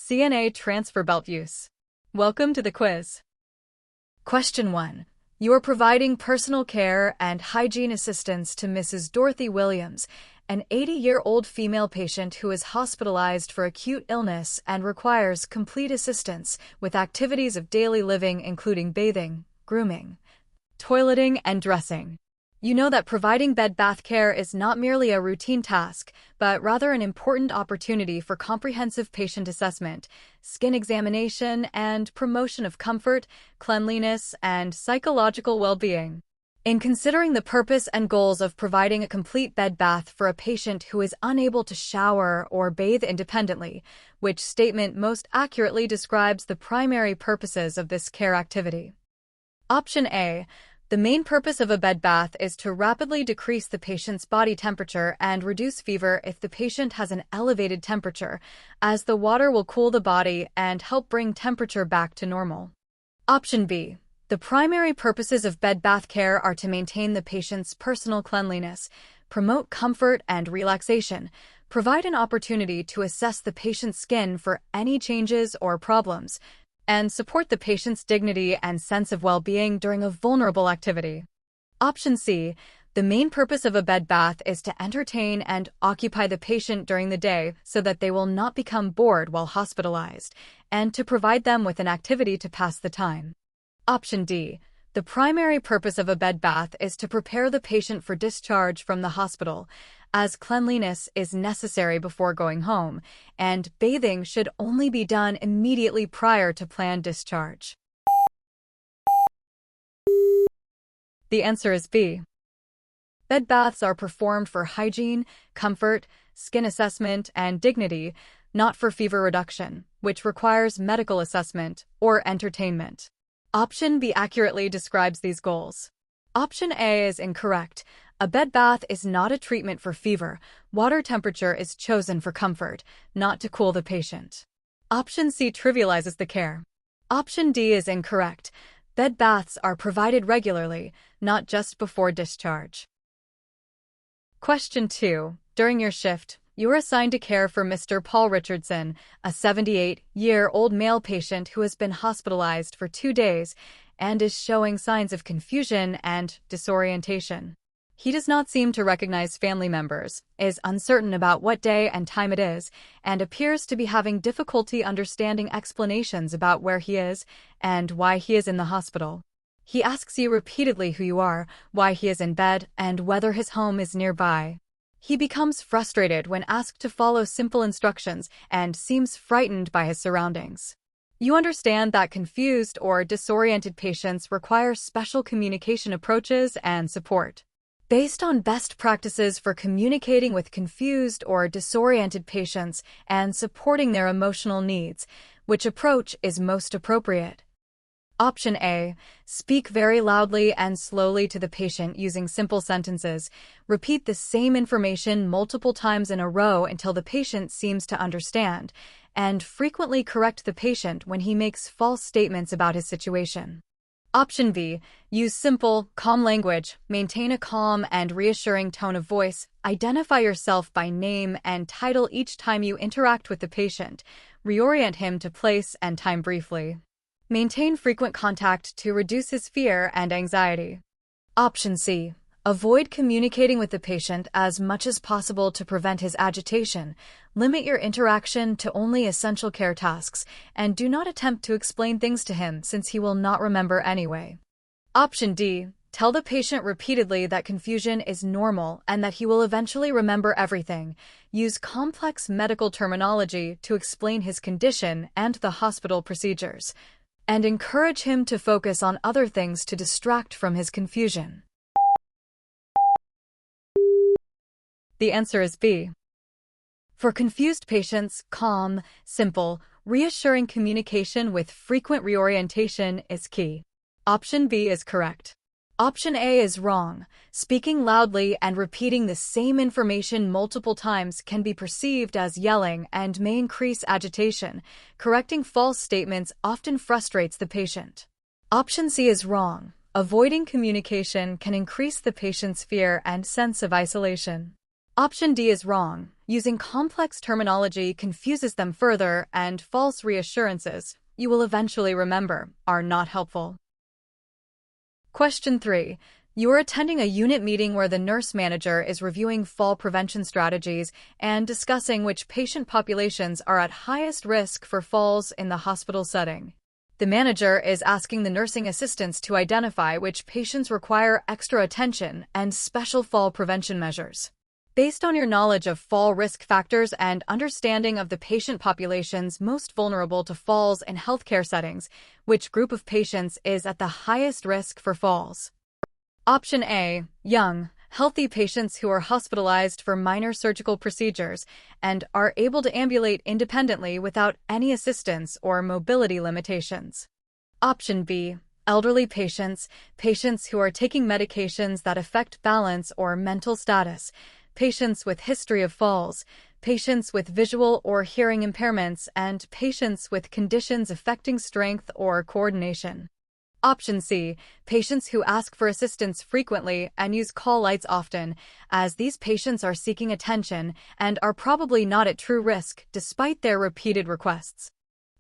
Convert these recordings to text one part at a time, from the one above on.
CNA transfer belt use. Welcome to the quiz. Question 1. You are providing personal care and hygiene assistance to Mrs. Dorothy Williams, an 80-year-old female patient who is hospitalized for acute illness and requires complete assistance with activities of daily living including bathing, grooming, toileting, and dressing. You know that providing bed bath care is not merely a routine task, but rather an important opportunity for comprehensive patient assessment, skin examination, and promotion of comfort, cleanliness, and psychological well-being. In considering the purpose and goals of providing a complete bed bath for a patient who is unable to shower or bathe independently, which statement most accurately describes the primary purposes of this care activity? Option A. The main purpose of a bed bath is to rapidly decrease the patient's body temperature and reduce fever if the patient has an elevated temperature, as the water will cool the body and help bring temperature back to normal. Option B. The primary purposes of bed bath care are to maintain the patient's personal cleanliness, promote comfort and relaxation, provide an opportunity to assess the patient's skin for any changes or problems, and support the patient's dignity and sense of well-being during a vulnerable activity. Option C. The main purpose of a bed bath is to entertain and occupy the patient during the day so that they will not become bored while hospitalized, and to provide them with an activity to pass the time. Option D. The primary purpose of a bed bath is to prepare the patient for discharge from the hospital, as cleanliness is necessary before going home, and bathing should only be done immediately prior to planned discharge. The answer is B. Bed baths are performed for hygiene, comfort, skin assessment, and dignity, not for fever reduction, which requires medical assessment or entertainment. Option B accurately describes these goals. Option A is incorrect. A bed bath is not a treatment for fever. Water temperature is chosen for comfort, not to cool the patient. Option C trivializes the care. Option D is incorrect. Bed baths are provided regularly, not just before discharge. Question 2. During your shift, you are assigned to care for Mr. Paul Richardson, a 78-year-old male patient who has been hospitalized for 2 days and is showing signs of confusion and disorientation. He does not seem to recognize family members, is uncertain about what day and time it is, and appears to be having difficulty understanding explanations about where he is and why he is in the hospital. He asks you repeatedly who you are, why he is in bed, and whether his home is nearby. He becomes frustrated when asked to follow simple instructions and seems frightened by his surroundings. You understand that confused or disoriented patients require special communication approaches and support. Based on best practices for communicating with confused or disoriented patients and supporting their emotional needs, which approach is most appropriate? Option A. Speak very loudly and slowly to the patient using simple sentences. Repeat the same information multiple times in a row until the patient seems to understand, and frequently correct the patient when he makes false statements about his situation. Option B. Use simple, calm language. Maintain a calm and reassuring tone of voice. Identify yourself by name and title each time you interact with the patient. Reorient him to place and time briefly. Maintain frequent contact to reduce his fear and anxiety. Option C. Avoid communicating with the patient as much as possible to prevent his agitation. Limit your interaction to only essential care tasks, and do not attempt to explain things to him since he will not remember anyway. Option D. Tell the patient repeatedly that confusion is normal and that he will eventually remember everything. Use complex medical terminology to explain his condition and the hospital procedures, and encourage him to focus on other things to distract from his confusion. The answer is B. For confused patients, calm, simple, reassuring communication with frequent reorientation is key. Option B is correct. Option A is wrong. Speaking loudly and repeating the same information multiple times can be perceived as yelling and may increase agitation. Correcting false statements often frustrates the patient. Option C is wrong. Avoiding communication can increase the patient's fear and sense of isolation. Option D is wrong. Using complex terminology confuses them further, and false reassurances, you will eventually remember, are not helpful. Question 3. You are attending a unit meeting where the nurse manager is reviewing fall prevention strategies and discussing which patient populations are at highest risk for falls in the hospital setting. The manager is asking the nursing assistants to identify which patients require extra attention and special fall prevention measures. Based on your knowledge of fall risk factors and understanding of the patient populations most vulnerable to falls in healthcare settings, which group of patients is at the highest risk for falls? Option A. Young, healthy patients who are hospitalized for minor surgical procedures and are able to ambulate independently without any assistance or mobility limitations. Option B. Elderly patients, patients who are taking medications that affect balance or mental status, patients with history of falls, patients with visual or hearing impairments, and patients with conditions affecting strength or coordination. Option C. Patients who ask for assistance frequently and use call lights often, as these patients are seeking attention and are probably not at true risk despite their repeated requests.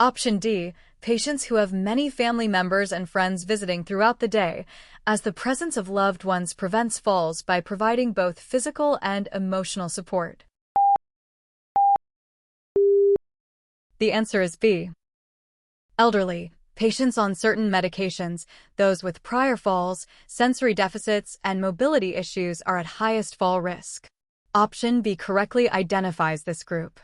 Option D. Patients who have many family members and friends visiting throughout the day, as the presence of loved ones prevents falls by providing both physical and emotional support. The answer is B. Elderly. Patients on certain medications, those with prior falls, sensory deficits, and mobility issues are at highest fall risk. Option B correctly identifies this group.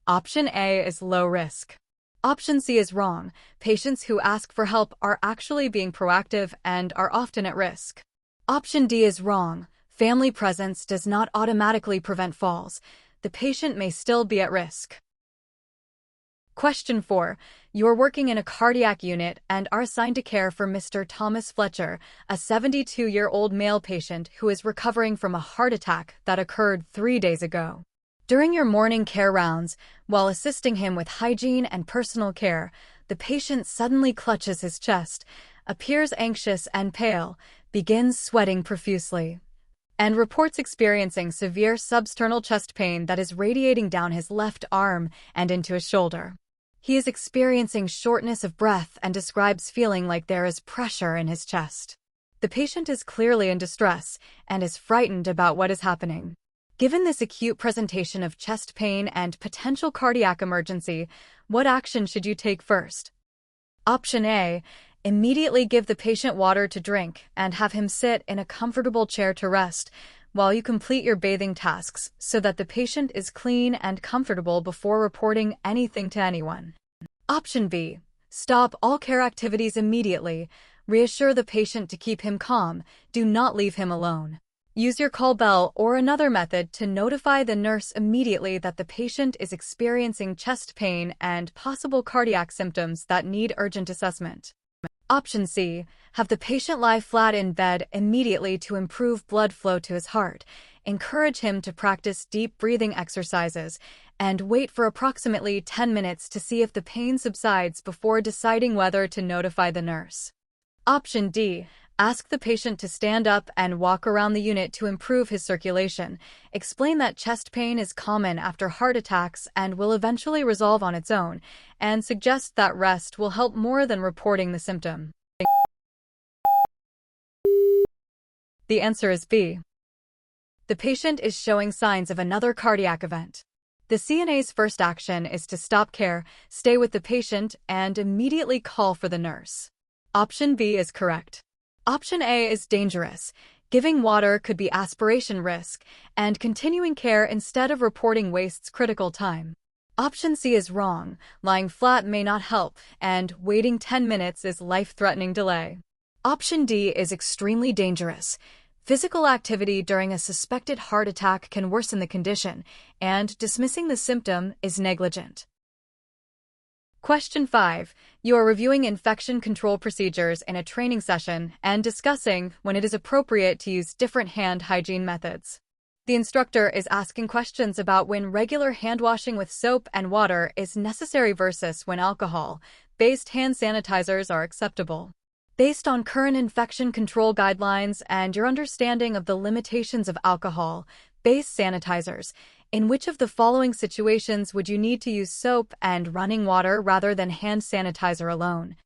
Option A is low risk. Option C is wrong. Patients who ask for help are actually being proactive and are often at risk. Option D is wrong. Family presence does not automatically prevent falls. The patient may still be at risk. Question 4. You are working in a cardiac unit and are assigned to care for Mr. Thomas Fletcher, a 72-year-old male patient who is recovering from a heart attack that occurred 3 days ago. During your morning care rounds, while assisting him with hygiene and personal care, the patient suddenly clutches his chest, appears anxious and pale, begins sweating profusely, and reports experiencing severe substernal chest pain that is radiating down his left arm and into his shoulder. He is experiencing shortness of breath and describes feeling like there is pressure in his chest. The patient is clearly in distress and is frightened about what is happening. Given this acute presentation of chest pain and potential cardiac emergency, what action should you take first? Option A. Immediately give the patient water to drink and have him sit in a comfortable chair to rest while you complete your bathing tasks so that the patient is clean and comfortable before reporting anything to anyone. Option B. Stop all care activities immediately. Reassure the patient to keep him calm. Do not leave him alone. Use your call bell or another method to notify the nurse immediately that the patient is experiencing chest pain and possible cardiac symptoms that need urgent assessment. Option C. Have the patient lie flat in bed immediately to improve blood flow to his heart. Encourage him to practice deep breathing exercises and wait for approximately 10 minutes to see if the pain subsides before deciding whether to notify the nurse. Option D. Ask the patient to stand up and walk around the unit to improve his circulation. Explain that chest pain is common after heart attacks and will eventually resolve on its own, and suggest that rest will help more than reporting the symptom. The answer is B. The patient is showing signs of another cardiac event. The CNA's first action is to stop care, stay with the patient, and immediately call for the nurse. Option B is correct. Option A is dangerous. Giving water could be aspiration risk, and continuing care instead of reporting wastes critical time. Option C is wrong. Lying flat may not help, and waiting 10 minutes is life-threatening delay. Option D is extremely dangerous. Physical activity during a suspected heart attack can worsen the condition, and dismissing the symptom is negligent. Question 5. You are reviewing infection control procedures in a training session and discussing when it is appropriate to use different hand hygiene methods. The instructor is asking questions about when regular hand washing with soap and water is necessary versus when alcohol-based hand sanitizers are acceptable. Based on current infection control guidelines and your understanding of the limitations of alcohol, Base sanitizers. In which of the following situations would you need to use soap and running water rather than hand sanitizer alone?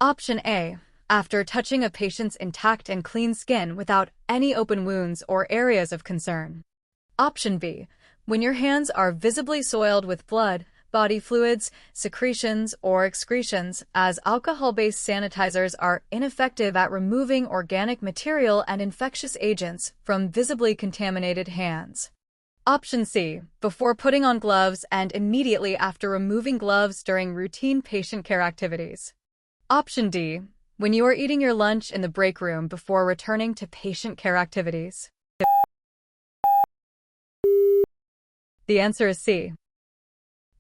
Option A. After touching a patient's intact and clean skin without any open wounds or areas of concern. Option B. When your hands are visibly soiled with blood, body fluids, secretions, or excretions, as alcohol-based sanitizers are ineffective at removing organic material and infectious agents from visibly contaminated hands. Option C. Before putting on gloves and immediately after removing gloves during routine patient care activities. Option D. When you are eating your lunch in the break room before returning to patient care activities. The answer is C.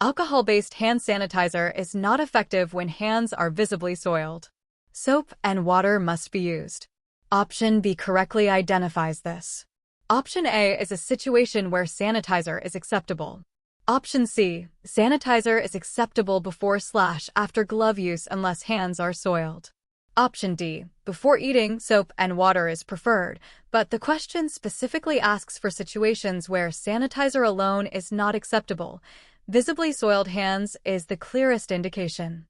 Alcohol-based hand sanitizer is not effective when hands are visibly soiled. Soap and water must be used. Option B correctly identifies this. Option A is a situation where sanitizer is acceptable. Option C, sanitizer is acceptable before/after glove use unless hands are soiled. Option D, before eating, soap and water is preferred, but the question specifically asks for situations where sanitizer alone is not acceptable. Visibly soiled hands is the clearest indication.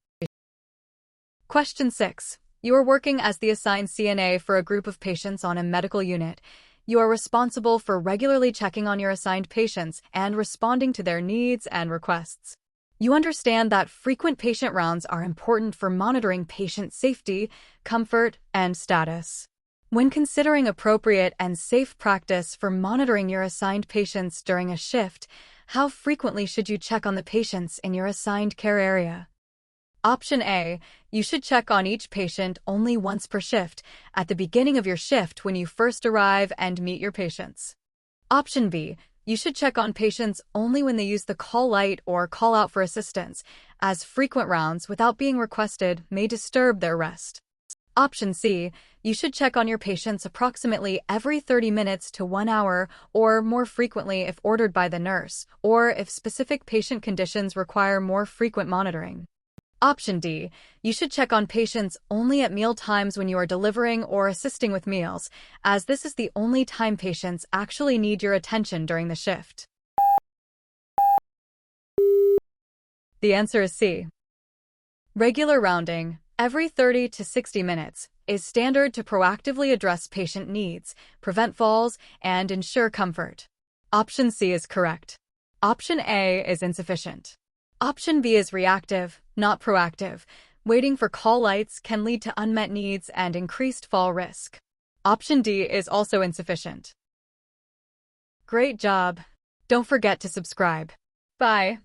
Question 6. You are working as the assigned CNA for a group of patients on a medical unit. You are responsible for regularly checking on your assigned patients and responding to their needs and requests. You understand that frequent patient rounds are important for monitoring patient safety, comfort, and status. When considering appropriate and safe practice for monitoring your assigned patients during a shift, how frequently should you check on the patients in your assigned care area? Option A, you should check on each patient only once per shift, at the beginning of your shift when you first arrive and meet your patients. Option B, you should check on patients only when they use the call light or call out for assistance, as frequent rounds without being requested may disturb their rest. Option C, you should check on your patients approximately every 30 minutes to 1 hour or more frequently if ordered by the nurse, or if specific patient conditions require more frequent monitoring. Option D, you should check on patients only at meal times when you are delivering or assisting with meals, as this is the only time patients actually need your attention during the shift. The answer is C. Regular rounding, every 30 to 60 minutes, is standard to proactively address patient needs, prevent falls, and ensure comfort. Option C is correct. Option A is insufficient. Option B is reactive, not proactive. Waiting for call lights can lead to unmet needs and increased fall risk. Option D is also insufficient. Great job! Don't forget to subscribe. Bye!